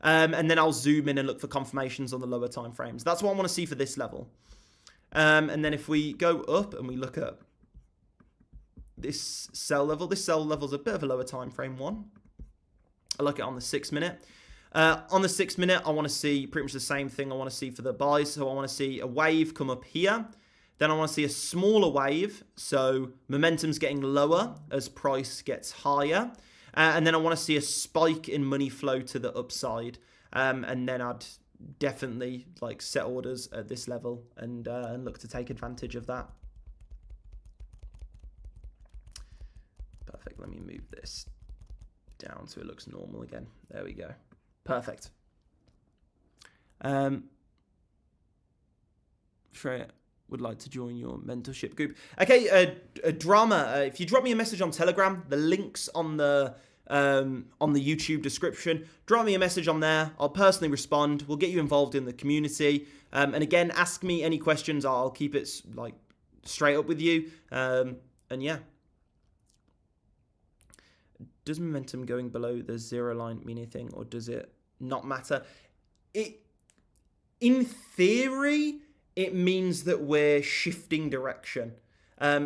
and then I'll zoom in and look for confirmations on the lower time frames. That's what I want to see for this level. And then if we go up and we look at this sell level is a bit of a lower time frame one. I look at it on the 6 minute. On the 6 minute, I want to see pretty much the same thing I want to see for the buys. So I want to see a wave come up here. Then I want to see a smaller wave, so momentum's getting lower as price gets higher. And then I want to see a spike in money flow to the upside. And then I'd definitely like set orders at this level and look to take advantage of that. Perfect. Let me move this down so it looks normal again. There we go. Perfect. Freya would like to join your mentorship group. Okay, Drama, if you drop me a message on Telegram, the link's on the YouTube description. Drop me a message on there. I'll personally respond. We'll get you involved in the community. And again, ask me any questions. I'll keep it like straight up with you. And yeah. Does momentum going below the zero line mean anything, or does it not matter? In theory, it means that we're shifting direction.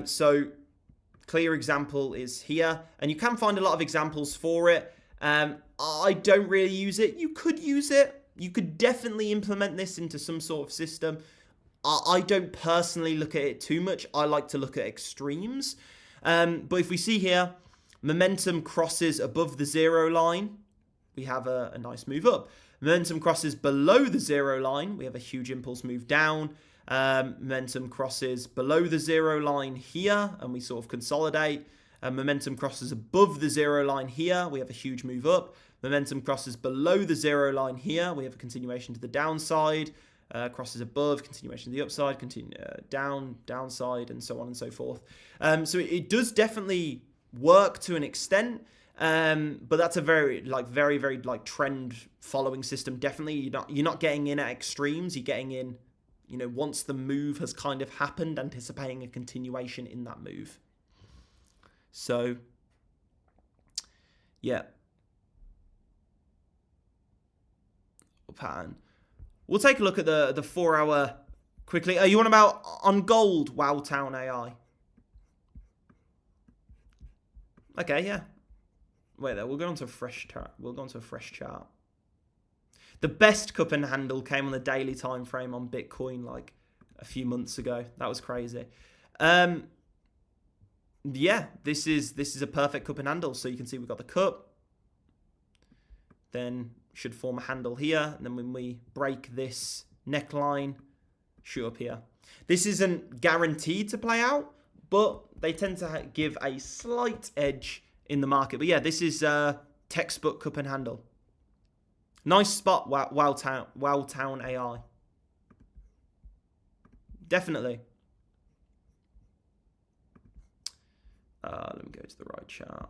So clear example is here, and you can find a lot of examples for it. I don't really use it. You could use it. You could definitely implement this into some sort of system. I don't personally look at it too much. I like to look at extremes. But if we see here, momentum crosses above the zero line, we have a nice move up. Momentum crosses below the zero line, we have a huge impulse move down. Momentum crosses below the zero line here, and we sort of consolidate. Momentum crosses above the zero line here, we have a huge move up. Momentum crosses below the zero line here, we have a continuation to the downside. Crosses above, continuation to the upside, downside, and so on and so forth. So it does definitely work to an extent, but that's a very trend following system. Definitely, you're not getting in at extremes. You're getting in, once the move has kind of happened, anticipating a continuation in that move. So, yeah, pattern. We'll take a look at the 4 hour quickly. Are you on about on gold? Wowtown AI. Okay, yeah. Wait there, we'll go on to a fresh chart. The best cup and handle came on the daily time frame on Bitcoin like a few months ago. That was crazy. yeah, this is a perfect cup and handle. So you can see we've got the cup, then should form a handle here, and then when we break this neckline, shoot up here. This isn't guaranteed to play out, but they tend to give a slight edge in the market. But yeah, this is textbook cup and handle. Nice spot, Wowtown AI. Definitely. Let me go to the right chart.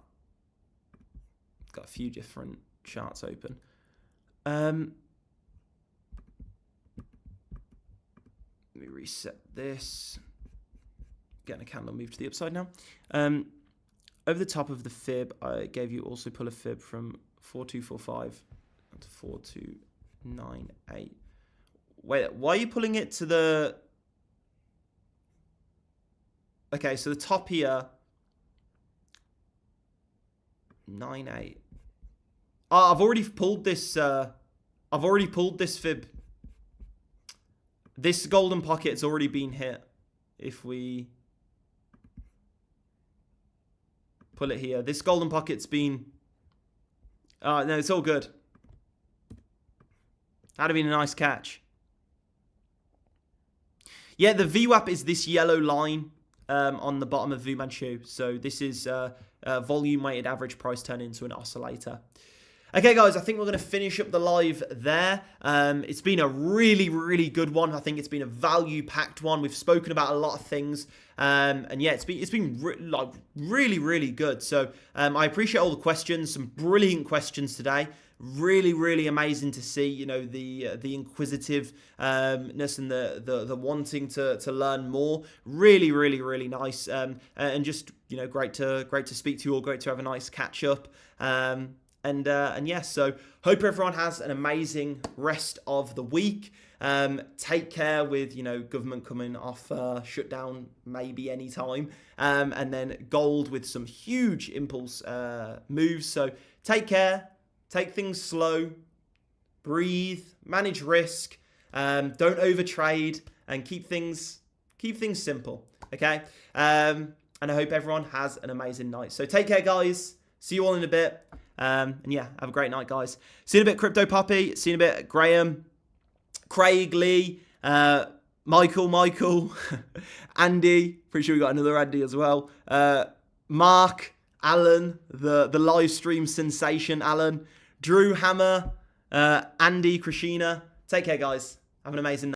Got a few different charts open. Let me reset this. Getting a candle move to the upside now. Over the top of the fib, I gave you also pull a fib from 4245 to 4298. Wait, why are you pulling it to the... Okay, so the top here, 98. Oh, I've already pulled this. Fib. This golden pocket's already been hit. If we pull it here, this golden pocket's been. No, it's all good. That'd have been a nice catch. Yeah, the VWAP is this yellow line on the bottom of Fu Manchu. So this is volume weighted average price turn into an oscillator. Okay, guys, I think we're going to finish up the live there. It's been a really, really good one. I think it's been a value-packed one. We've spoken about a lot of things, and yeah, it's been really, really good. So I appreciate all the questions. Some brilliant questions today. Really, really amazing to see. You know, the inquisitiveness and the wanting to learn more. Really, really, really nice. And just great to speak to you all. Great to have a nice catch up. And yes, so hope everyone has an amazing rest of the week. Take care with, government coming off shutdown maybe any time. And then gold with some huge impulse moves. So take care, take things slow, breathe, manage risk, don't overtrade, and keep things simple. Okay. And I hope everyone has an amazing night. So take care, guys. See you all in a bit. And yeah, have a great night, guys. See you in a bit, Crypto Poppy. See you in a bit, Graham, Craig Lee, Michael, Andy. Pretty sure we got another Andy as well. Mark, Alan, the live stream sensation, Alan, Drew Hammer, Andy, Krishina. Take care, guys. Have an amazing night.